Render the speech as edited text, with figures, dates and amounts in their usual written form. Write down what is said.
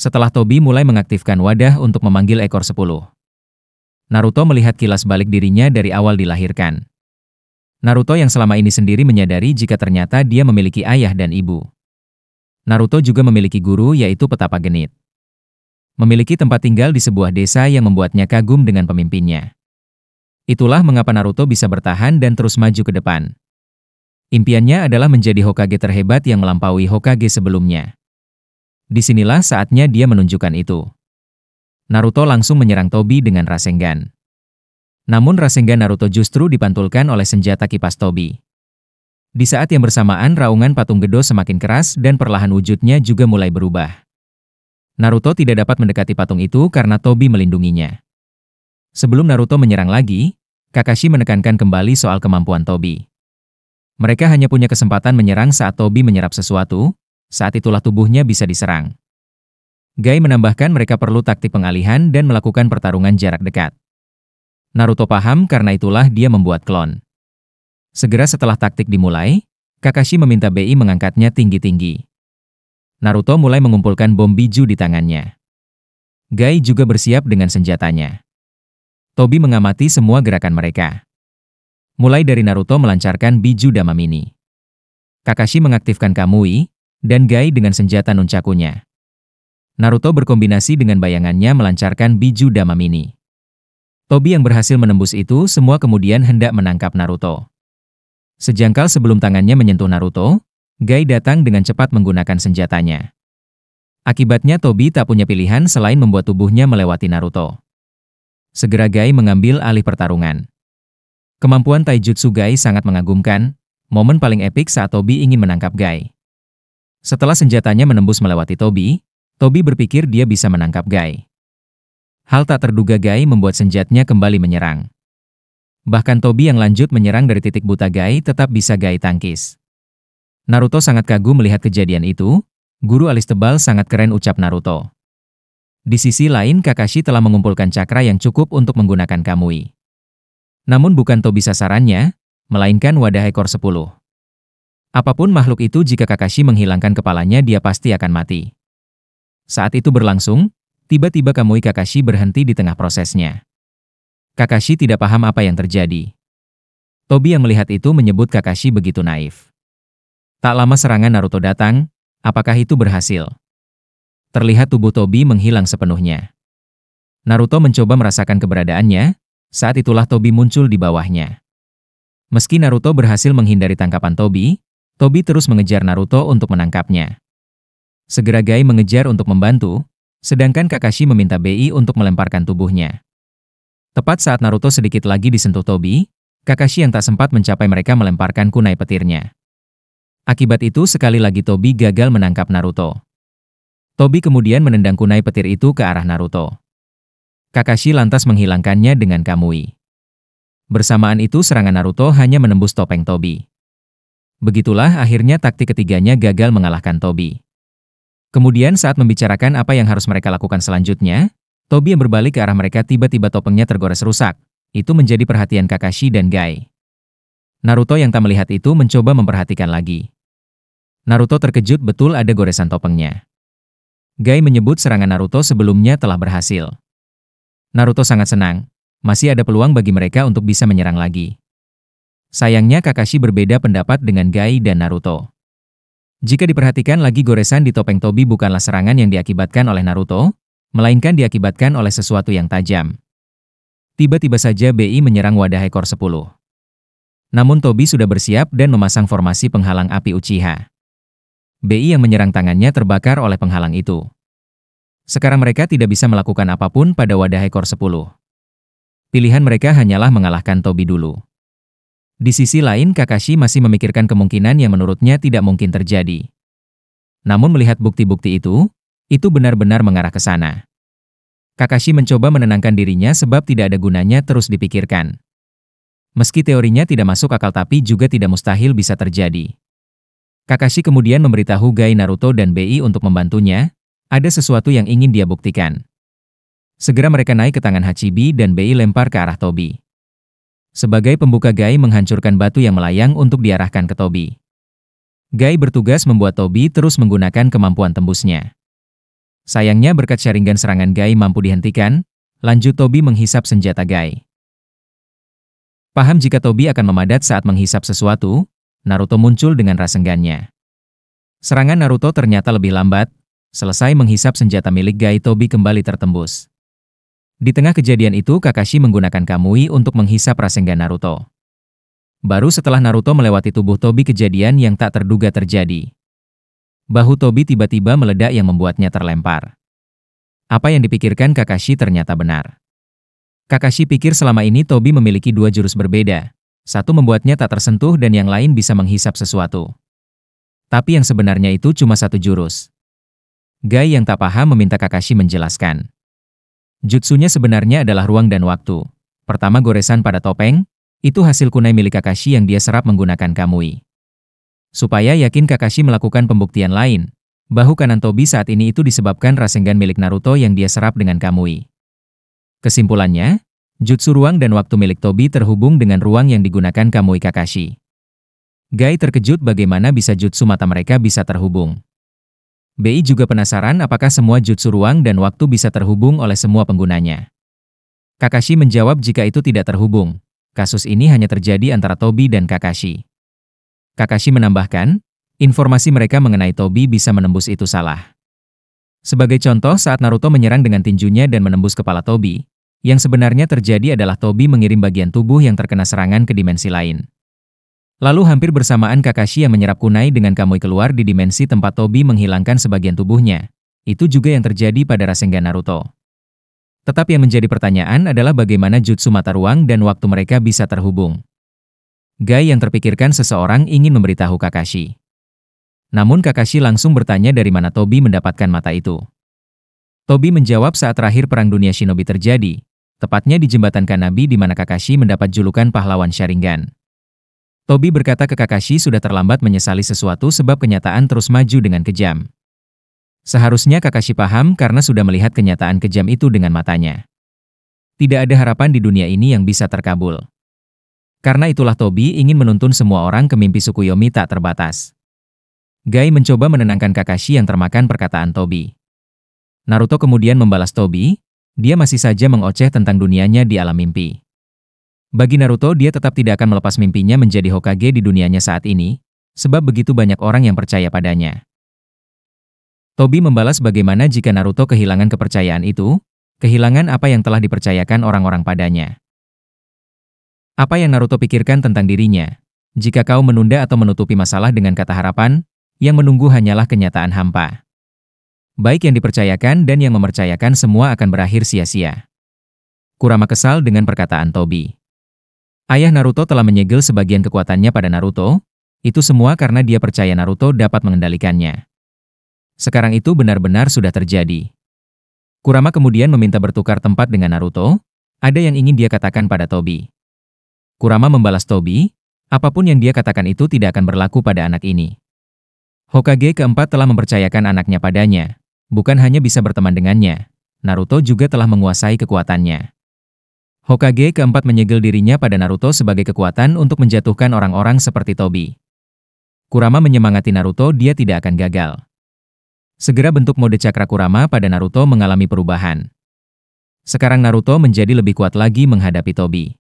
Setelah Tobi mulai mengaktifkan wadah untuk memanggil ekor 10. Naruto melihat kilas balik dirinya dari awal dilahirkan. Naruto yang selama ini sendiri menyadari jika ternyata dia memiliki ayah dan ibu. Naruto juga memiliki guru yaitu Petapa Genit. Memiliki tempat tinggal di sebuah desa yang membuatnya kagum dengan pemimpinnya. Itulah mengapa Naruto bisa bertahan dan terus maju ke depan. Impiannya adalah menjadi Hokage terhebat yang melampaui Hokage sebelumnya. Disinilah saatnya dia menunjukkan itu. Naruto langsung menyerang Tobi dengan Rasengan. Namun Rasengan Naruto justru dipantulkan oleh senjata kipas Tobi. Di saat yang bersamaan raungan patung Gedo semakin keras dan perlahan wujudnya juga mulai berubah. Naruto tidak dapat mendekati patung itu karena Tobi melindunginya. Sebelum Naruto menyerang lagi, Kakashi menekankan kembali soal kemampuan Tobi. Mereka hanya punya kesempatan menyerang saat Tobi menyerap sesuatu, saat itulah tubuhnya bisa diserang. Gai menambahkan mereka perlu taktik pengalihan dan melakukan pertarungan jarak dekat. Naruto paham karena itulah dia membuat klon. Segera setelah taktik dimulai, Kakashi meminta BI mengangkatnya tinggi-tinggi. Naruto mulai mengumpulkan bom biju di tangannya. Gai juga bersiap dengan senjatanya. Tobi mengamati semua gerakan mereka. Mulai dari Naruto melancarkan biju Dama Mini. Kakashi mengaktifkan Kamui, dan Gai dengan senjata nunchakunya. Naruto berkombinasi dengan bayangannya melancarkan biju Dama Mini. Tobi yang berhasil menembus itu semua kemudian hendak menangkap Naruto. Sejangkal sebelum tangannya menyentuh Naruto, Gai datang dengan cepat menggunakan senjatanya. Akibatnya Tobi tak punya pilihan selain membuat tubuhnya melewati Naruto. Segera Gai mengambil alih pertarungan. Kemampuan taijutsu Gai sangat mengagumkan, momen paling epik saat Tobi ingin menangkap Gai. Setelah senjatanya menembus melewati Tobi, Tobi berpikir dia bisa menangkap Gai. Hal tak terduga Gai membuat senjatanya kembali menyerang. Bahkan Tobi yang lanjut menyerang dari titik buta Gai tetap bisa Gai tangkis. Naruto sangat kagum melihat kejadian itu, guru alis tebal sangat keren ucap Naruto. Di sisi lain Kakashi telah mengumpulkan cakra yang cukup untuk menggunakan Kamui. Namun bukan Tobi sasarannya, melainkan wadah ekor 10. Apapun makhluk itu jika Kakashi menghilangkan kepalanya dia pasti akan mati. Saat itu berlangsung, tiba-tiba Kamui Kakashi berhenti di tengah prosesnya. Kakashi tidak paham apa yang terjadi. Tobi yang melihat itu menyebut Kakashi begitu naif. Tak lama serangan Naruto datang, apakah itu berhasil? Terlihat tubuh Tobi menghilang sepenuhnya. Naruto mencoba merasakan keberadaannya, saat itulah Tobi muncul di bawahnya. Meski Naruto berhasil menghindari tangkapan Tobi, Tobi terus mengejar Naruto untuk menangkapnya. Segera Gai mengejar untuk membantu, sedangkan Kakashi meminta BI untuk melemparkan tubuhnya. Tepat saat Naruto sedikit lagi disentuh Tobi, Kakashi yang tak sempat mencapai mereka melemparkan kunai petirnya. Akibat itu sekali lagi Tobi gagal menangkap Naruto. Tobi kemudian menendang kunai petir itu ke arah Naruto. Kakashi lantas menghilangkannya dengan Kamui. Bersamaan itu serangan Naruto hanya menembus topeng Tobi. Begitulah akhirnya taktik ketiganya gagal mengalahkan Tobi. Kemudian saat membicarakan apa yang harus mereka lakukan selanjutnya, Tobi yang berbalik ke arah mereka tiba-tiba topengnya tergores rusak. Itu menjadi perhatian Kakashi dan Gai. Naruto yang tak melihat itu mencoba memperhatikan lagi. Naruto terkejut betul ada goresan topengnya. Gai menyebut serangan Naruto sebelumnya telah berhasil. Naruto sangat senang, masih ada peluang bagi mereka untuk bisa menyerang lagi. Sayangnya Kakashi berbeda pendapat dengan Gai dan Naruto. Jika diperhatikan lagi goresan di topeng Tobi bukanlah serangan yang diakibatkan oleh Naruto, melainkan diakibatkan oleh sesuatu yang tajam. Tiba-tiba saja BI menyerang wadah ekor 10. Namun Tobi sudah bersiap dan memasang formasi penghalang api Uchiha. BI yang menyerang tangannya terbakar oleh penghalang itu. Sekarang mereka tidak bisa melakukan apapun pada wadah ekor 10. Pilihan mereka hanyalah mengalahkan Tobi dulu. Di sisi lain Kakashi masih memikirkan kemungkinan yang menurutnya tidak mungkin terjadi. Namun melihat bukti-bukti itu benar-benar mengarah ke sana. Kakashi mencoba menenangkan dirinya sebab tidak ada gunanya terus dipikirkan. Meski teorinya tidak masuk akal tapi juga tidak mustahil bisa terjadi. Kakashi kemudian memberitahu Gai, Naruto dan BI untuk membantunya, ada sesuatu yang ingin dia buktikan. Segera mereka naik ke tangan Hachibi dan BI lempar ke arah Tobi. Sebagai pembuka Gai menghancurkan batu yang melayang untuk diarahkan ke Tobi. Gai bertugas membuat Tobi terus menggunakan kemampuan tembusnya. Sayangnya berkat Sharingan serangan Gai mampu dihentikan, lanjut Tobi menghisap senjata Gai. Paham jika Tobi akan memadat saat menghisap sesuatu, Naruto muncul dengan Rasengan-nya. Serangan Naruto ternyata lebih lambat, selesai menghisap senjata milik Gai Tobi kembali tertembus. Di tengah kejadian itu Kakashi menggunakan Kamui untuk menghisap Rasengan Naruto. Baru setelah Naruto melewati tubuh Tobi kejadian yang tak terduga terjadi. Bahu Tobi tiba-tiba meledak yang membuatnya terlempar. Apa yang dipikirkan Kakashi ternyata benar. Kakashi pikir selama ini Tobi memiliki dua jurus berbeda. Satu membuatnya tak tersentuh dan yang lain bisa menghisap sesuatu. Tapi yang sebenarnya itu cuma satu jurus. Gai yang tak paham meminta Kakashi menjelaskan. Jutsunya sebenarnya adalah ruang dan waktu. Pertama goresan pada topeng, itu hasil kunai milik Kakashi yang dia serap menggunakan Kamui. Supaya yakin Kakashi melakukan pembuktian lain, bahu kanan Tobi saat ini itu disebabkan Rasengan milik Naruto yang dia serap dengan Kamui. Kesimpulannya, jutsu ruang dan waktu milik Tobi terhubung dengan ruang yang digunakan Kamui Kakashi. Gai terkejut bagaimana bisa jutsu mata mereka bisa terhubung. BI juga penasaran apakah semua jutsu ruang dan waktu bisa terhubung oleh semua penggunanya. Kakashi menjawab jika itu tidak terhubung. Kasus ini hanya terjadi antara Tobi dan Kakashi. Kakashi menambahkan, informasi mereka mengenai Tobi bisa menembus itu salah. Sebagai contoh saat Naruto menyerang dengan tinjunya dan menembus kepala Tobi, yang sebenarnya terjadi adalah Tobi mengirim bagian tubuh yang terkena serangan ke dimensi lain. Lalu hampir bersamaan Kakashi yang menyerap kunai dengan Kamui keluar di dimensi tempat Tobi menghilangkan sebagian tubuhnya. Itu juga yang terjadi pada Rasengan Naruto. Tetapi yang menjadi pertanyaan adalah bagaimana jutsu mata ruang dan waktu mereka bisa terhubung. Gai yang terpikirkan seseorang ingin memberitahu Kakashi. Namun Kakashi langsung bertanya dari mana Tobi mendapatkan mata itu. Tobi menjawab saat terakhir Perang Dunia Shinobi terjadi, tepatnya di Jembatan Kanabi di mana Kakashi mendapat julukan pahlawan Sharingan. Tobi berkata ke Kakashi sudah terlambat menyesali sesuatu sebab kenyataan terus maju dengan kejam. Seharusnya Kakashi paham karena sudah melihat kenyataan kejam itu dengan matanya. Tidak ada harapan di dunia ini yang bisa terkabul. Karena itulah Tobi ingin menuntun semua orang ke mimpi Tsukuyomi tak terbatas. Gai mencoba menenangkan Kakashi yang termakan perkataan Tobi. Naruto kemudian membalas Tobi, dia masih saja mengoceh tentang dunianya di alam mimpi. Bagi Naruto dia tetap tidak akan melepas mimpinya menjadi Hokage di dunianya saat ini, sebab begitu banyak orang yang percaya padanya. Tobi membalas bagaimana jika Naruto kehilangan kepercayaan itu, kehilangan apa yang telah dipercayakan orang-orang padanya. Apa yang Naruto pikirkan tentang dirinya? Jika kau menunda atau menutupi masalah dengan kata harapan, yang menunggu hanyalah kenyataan hampa. Baik yang dipercayakan dan yang mempercayakan semua akan berakhir sia-sia. Kurama kesal dengan perkataan Tobi. Ayah Naruto telah menyegel sebagian kekuatannya pada Naruto, itu semua karena dia percaya Naruto dapat mengendalikannya. Sekarang itu benar-benar sudah terjadi. Kurama kemudian meminta bertukar tempat dengan Naruto, ada yang ingin dia katakan pada Tobi. Kurama membalas Tobi, apapun yang dia katakan itu tidak akan berlaku pada anak ini. Hokage keempat telah mempercayakan anaknya padanya, bukan hanya bisa berteman dengannya, Naruto juga telah menguasai kekuatannya. Hokage keempat menyegel dirinya pada Naruto sebagai kekuatan untuk menjatuhkan orang-orang seperti Tobi. Kurama menyemangati Naruto dia tidak akan gagal. Segera bentuk mode cakra Kurama pada Naruto mengalami perubahan. Sekarang Naruto menjadi lebih kuat lagi menghadapi Tobi.